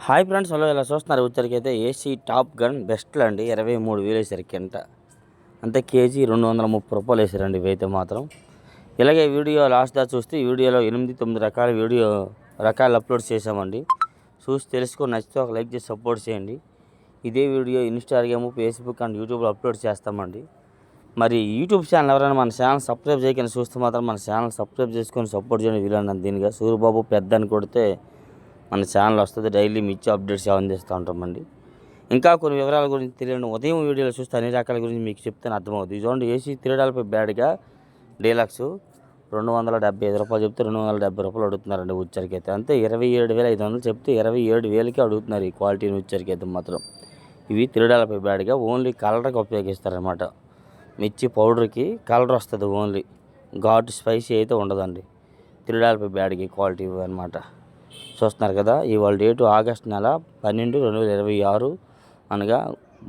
Hi friends, hello. ఇలా చూస్తున్నారు వచ్చరికైతే AC top gun బెస్ట్లు అండి. 23,000 వేసారు కింట. అంతే కేజీ 230 రూపాయలు వేసారండి ఇవైతే మాత్రం. ఇలాగే వీడియో లాస్ట్ దా చూస్తే ఈ వీడియోలో 8-9 రకాల రకాలు అప్లోడ్ చేసామండి. చూసి తెలుసుకొని నచ్చితే ఒక లైక్ చేసి సపోర్ట్ చేయండి. ఇదే వీడియో ఇన్స్టాగ్రామ్, ఫేస్బుక్ అండ్ యూట్యూబ్లో అప్లోడ్ చేస్తామండి. మరి యూట్యూబ్ ఛానల్ ఎవరైనా మన ఛానల్ సబ్స్క్రైబ్ చేయకుండా చూస్తే మాత్రం మన ఛానల్ సబ్స్క్రైబ్ చేసుకొని సపోర్ట్ చేయండి. వీలైనంత దీనిగా సూర్యబాబు పెద్ద అని కొడితే మన ఛానల్ వస్తుంది. డైలీ మిర్చి అప్డేట్స్ అందిస్తూ ఉంటామండి. ఇంకా కొన్ని వివరాల గురించి తెలియని ఉదయం వీడియోలు చూస్తే అన్ని రకాల గురించి మీకు చెప్తే అర్థమవుతుంది. చూడండి, ఏసీ తిరగడాలపై బ్యాడ్గా డీలక్స్ 275 రూపాయలు చెప్తే 270 రూపాయలు అడుగుతున్నారండి ఉచ్చరికైతే. అంతే 27,500 చెప్తే 27,000కి అడుగుతున్నారు ఈ క్వాలిటీని ఉచ్చరికైతే మాత్రం. ఇవి తిరగడాలపై బ్యాడ్గా ఓన్లీ కలర్కి ఉపయోగిస్తారనమాట. మిర్చి పౌడర్కి కలర్ వస్తుంది ఓన్లీ, ఘాటు స్పైసీ అయితే ఉండదండి. తిరగడాలపై బ్యాడ్కి క్వాలిటీ అనమాట. చూస్తున్నారు కదా, ఇవాళ డేటు ఆగస్టు నెల 12, 2026 అనగా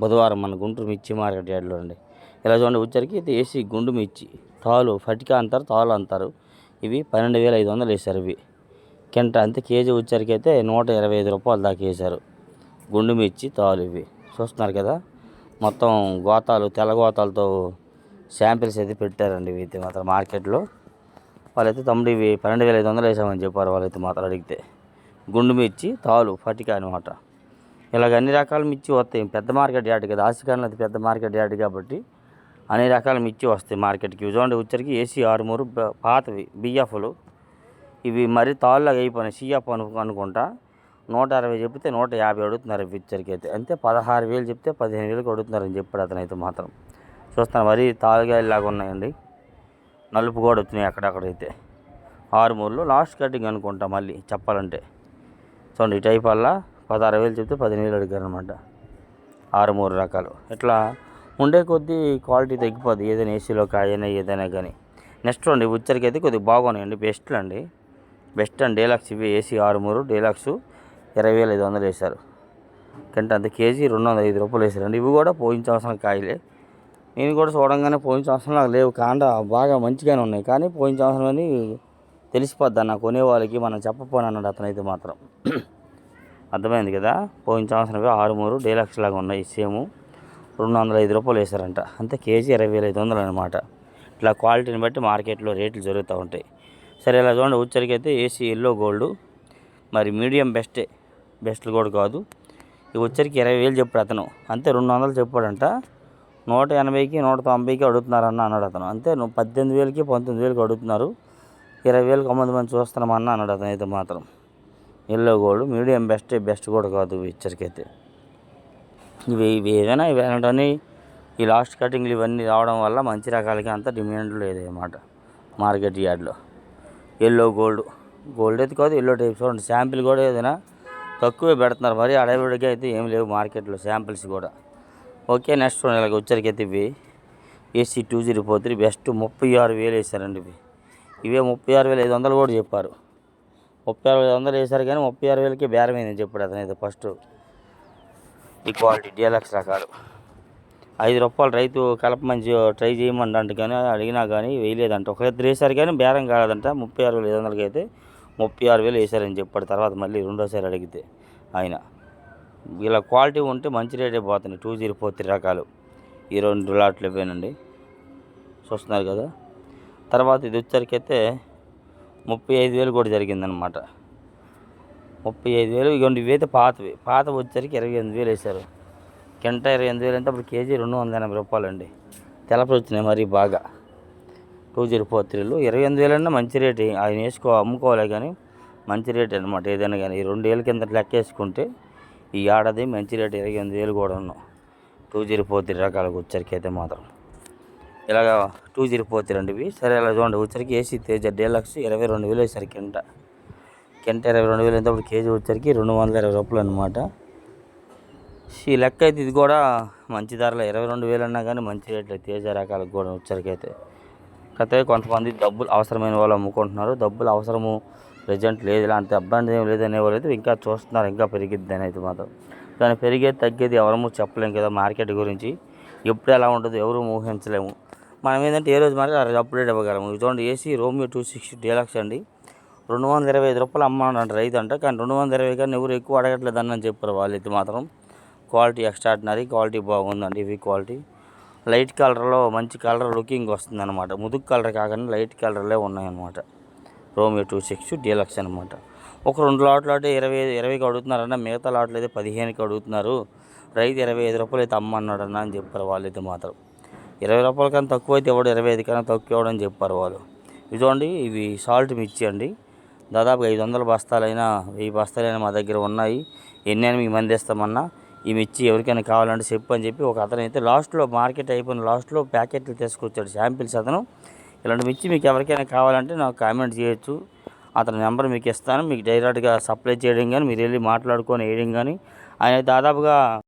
బుధవారం మన గుంటూరు మిర్చి మార్కెట్ యార్డ్లో అండి. ఇలా చూడండి, వచ్చరికి ఇది ఏసీ గుండు మిర్చి తాలు ఫటికా అంటారు, తాలు అంటారు. ఇవి 12,500 వేశారు ఇవి కింట. అంతే కేజీ వచ్చరికి అయితే 125 రూపాయలు దాకా వేశారు గుండు మిర్చి తాలు ఇవి. చూస్తున్నారు కదా, మొత్తం గోతాలు తెల్ల గోతాలతో శాంపిల్స్ అయితే పెట్టారండి ఇవి అయితే మాత్రం మార్కెట్లో. వాళ్ళైతే తమ్ముడు ఇవి 12,500 వేసామని చెప్పారు వాళ్ళైతే మాత్రం అడిగితే. గుండు మిర్చి తాలు ఫటికా అనమాట. ఇలాగ అన్ని రకాల మిర్చి వస్తాయి. పెద్ద మార్కెట్ యార్డ్ కదా, ఆసికాన్లో అది పెద్ద మార్కెట్ యార్డ్ కాబట్టి అన్ని రకాల మిర్చి వస్తాయి మార్కెట్కి. చూడండి, వచ్చరికి ఏసీ 6 పాతవి బిఎఫ్లు. ఇవి మరి తాళ్ళగా అయిపోయినాయి, సిఎఫ్ అనుకుంటా. 160 చెప్తే 150 అడుగుతున్నారు ఇవి వచ్చరికి అయితే. అంతే 16,000 చెప్తే 15,000కి అడుగుతున్నారని చెప్పాడు అతనైతే మాత్రం. చూస్తాను, మరీ తాలుగాయలాగా ఉన్నాయండి. నలుపు కూడా వచ్చినాయి అక్కడక్కడైతే. 6 లాస్ట్ కటింగ్ అనుకుంటా మళ్ళీ చెప్పాలంటే. చూడండి, ఈ టైప్ వల్ల 16,000 చెప్తే 15,000 అడిగారు అనమాట. 6 రకాలు. ఇట్లా ఉండే కొద్దీ క్వాలిటీ తగ్గిపోద్ది ఏదైనా ఏసీలో కాయైనా ఏదైనా కానీ. నెక్స్ట్ అండి ఉచ్చరికి అయితే కొద్దిగా బాగున్నాయండి, బెస్ట్లు అండి. బెస్ట్ అండ్ డీలక్స్ ఇవి ఏసీ 6 డీలక్స్ 20,500 వేశారు కంటే. అంత కేజీ 205 రూపాయలు వేశారండి. ఇవి కూడా పోయిన సంవత్సరం కాయలే. నేను కూడా చూడంగానే పోయిన సంవత్సరం నాకు లేవు, కాండ బాగా మంచిగానే ఉన్నాయి. కానీ పోయిన సంవత్సరం అని తెలిసిపోద్ది అన్న కొనేవాళ్ళకి, మనం చెప్పపోను అన్నాడు అతనైతే మాత్రం. అర్థమైంది కదా, పోయిన సంవత్సరం 6 డీలక్స్ లాగా ఉన్నాయి సేమ్. 205 రూపాయలు వేశారంట. అంతే కేజీ 20,500 అనమాట. ఇట్లా క్వాలిటీని బట్టి మార్కెట్లో రేట్లు జరుగుతూ ఉంటాయి. సరే, ఇలా చూడండి, ఉచ్చరికి అయితే ఏసీ ఎల్లో గోల్డ్ మరి మీడియం బెస్ట్లు కూడా కాదు. ఈ ఉచ్చరికి 20,000 చెప్పాడు అతను. అంతే 200 చెప్పాడంట. 180కి 190కి అడుగుతున్నారన్న అన్నాడు అతను. అంతే 18,000కి 19,000కి అడుగుతున్నారు. 20,000కి 9 మంది చూస్తున్నామన్న అన్నాడు అతను అయితే మాత్రం. ఎల్లో గోల్డ్ మీడియం బెస్ట్ కూడా కాదు ఇచ్చరికైతే. ఇవి ఏదైనా ఇవేంటని ఈ లాస్ట్ కటింగ్లు ఇవన్నీ రావడం వల్ల మంచి రకాలకి అంత డిమాండ్ లేదన్నమాట మార్కెట్ యార్డ్లో. ఎల్లో గోల్డ్ అయితే కాదు, ఎల్లో టైప్. చూడండి, శాంపిల్ కూడా ఏదైనా తక్కువే పెడుతున్నారు, మరి అడవిడిగా అయితే ఏం లేవు మార్కెట్లో శాంపిల్స్ కూడా. ఓకే, నెక్స్ట్ ఇలాగ వచ్చరికైతే ఇవి ఏసీ 2043 బెస్ట్ 36,000 వేసారండి ఇవి. ఇవే 36,500 కూడా చెప్పారు. 36,500 వేశారు కానీ 36,000కి బేరమైందని చెప్పాడు అతనైతే ఫస్ట్. ఈ క్వాలిటీ డీలక్స్ రకాలు 5 రూపాయలు రైతు కలపమని ట్రై చేయమంటే కానీ అడిగినా కానీ వేయలేదంట. ఒకరిద్దరు వేశారు కానీ బేరం కాలేదంట. 36,500కి అయితే 36,000 వేశారని చెప్పాడు. తర్వాత మళ్ళీ రెండోసారి అడిగితే ఆయన. ఇలా క్వాలిటీ ఉంటే మంచి రేటే పోతుంది. 2043 రకాలు ఈ 2 లాట్లు ఇవ్వేనండి. చూస్తున్నారు కదా. తర్వాత ఇది వచ్చరికైతే 35,000 కూడా జరిగిందనమాట. 35,000. ఇవ్వండి, ఇవైతే పాత వచ్చరికి 28,000 వేశారు కింట. 28,000 అంటే అప్పుడు కేజీ 280 రూపాయలండి. తెలపలు వచ్చినాయి మరి బాగా. 2043లో 28,000 అన్నా మంచి రేటు. ఆయన అమ్ముకోవాలి కానీ మంచి రేట్ అనమాట ఏదైనా కానీ. ఈ 2 ఏళ్ళ కింద లెక్క వేసుకుంటే ఈ ఏడాది మంచి రేటు 28,000 కూడా ఉన్నాం 2043 రకాలకు వచ్చరికి అయితే మాత్రం. ఇలాగా 2043 అండి ఇవి. సరే, ఇలా చూడండి, వచ్చరికి ఏసీ తేజ డీలక్స్ 22,000 వేశారు కింట. 22,000 అయితే అప్పుడు కేజీ వచ్చరికి 220 రూపాయలు అనమాట. ఈ లెక్క అయితే ఇది కూడా మంచి ధరలో 22,000 అన్నా కానీ మంచి రేట్లు తేజ రకాలకు కూడా వచ్చరికైతే. కాకపోతే కొంతమంది డబ్బులు అవసరమైన వాళ్ళు అమ్ముకుంటున్నారు. డబ్బులు అవసరము ప్రజెంట్ లేదు, ఇలాంటి ఇబ్బంది ఏం లేదనే వాళ్ళు అయితే ఇంకా చూస్తున్నారు, ఇంకా పెరిగిద్ది అని అయితే మాత్రం. కానీ పెరిగేది తగ్గేది ఎవరము చెప్పలేము కదా మార్కెట్ గురించి. ఎప్పుడు ఎలా ఉంటుందో ఎవరు ఊహించలేము. మనం ఏంటంటే ఏ రోజు మరి ఆ రోజు అప్డేట్ ఇవ్వగలము. చూడండి, ఏసీ రోమియో 260 డీలక్స్ అండి. 225 అమ్మన్నాడు రైతు అంట. కానీ 220 కానీ ఎవరు ఎక్కువ అడగట్లేదని చెప్పారు వాళ్ళైతే మాత్రం. క్వాలిటీ ఎక్స్ట్రాడినరీ, క్వాలిటీ బాగుందండి. ఇవి క్వాలిటీ లైట్ కలర్లో మంచి కలర్ లుకింగ్ వస్తుంది అనమాట. ముదుగు కలర్ కాకుండా లైట్ కలర్లే ఉన్నాయన్నమాట. రోమియో 26 డీలక్స్ అనమాట. ఒక 2 లాట్లు అంటే 20కి అడుగుతున్నారన్న, మిగతా లాట్లు అయితే 15కి అడుగుతున్నారు. రైతు 25 రూపాయలు అయితే అమ్మన్నాడన్న అని చెప్పారు వాళ్ళైతే మాత్రం. 20 రూపాయల కన్నా తక్కువ అయితే ఇవ్వడు, 25 కన్నా తక్కువ ఇవ్వడని చెప్పారు వాళ్ళు. ఇదిగోండి ఇవి సాల్ట్ మిర్చి అండి. దాదాపు 500 బస్తాలైనా 1000 బస్తాలైనా మా దగ్గర ఉన్నాయి. ఎన్నైనా మీకు మందిస్తామన్నా ఈ మిర్చి ఎవరికైనా కావాలంటే చెప్పు అని చెప్పి ఒక అతను అయితే లాస్ట్లో, మార్కెట్ అయిపోయిన లాస్ట్లో ప్యాకెట్లు తీసుకొచ్చాడు శాంపిల్స్ అతను. ఇలాంటి మిర్చి మీకు ఎవరికైనా కావాలంటే నాకు కామెంట్ చేయొచ్చు. అతని నెంబర్ మీకు ఇస్తాను. మీకు డైరెక్ట్గా సప్లై చేయడం కానీ, మీరు వెళ్ళి మాట్లాడుకొని వేయడం కానీ. ఆయన దాదాపుగా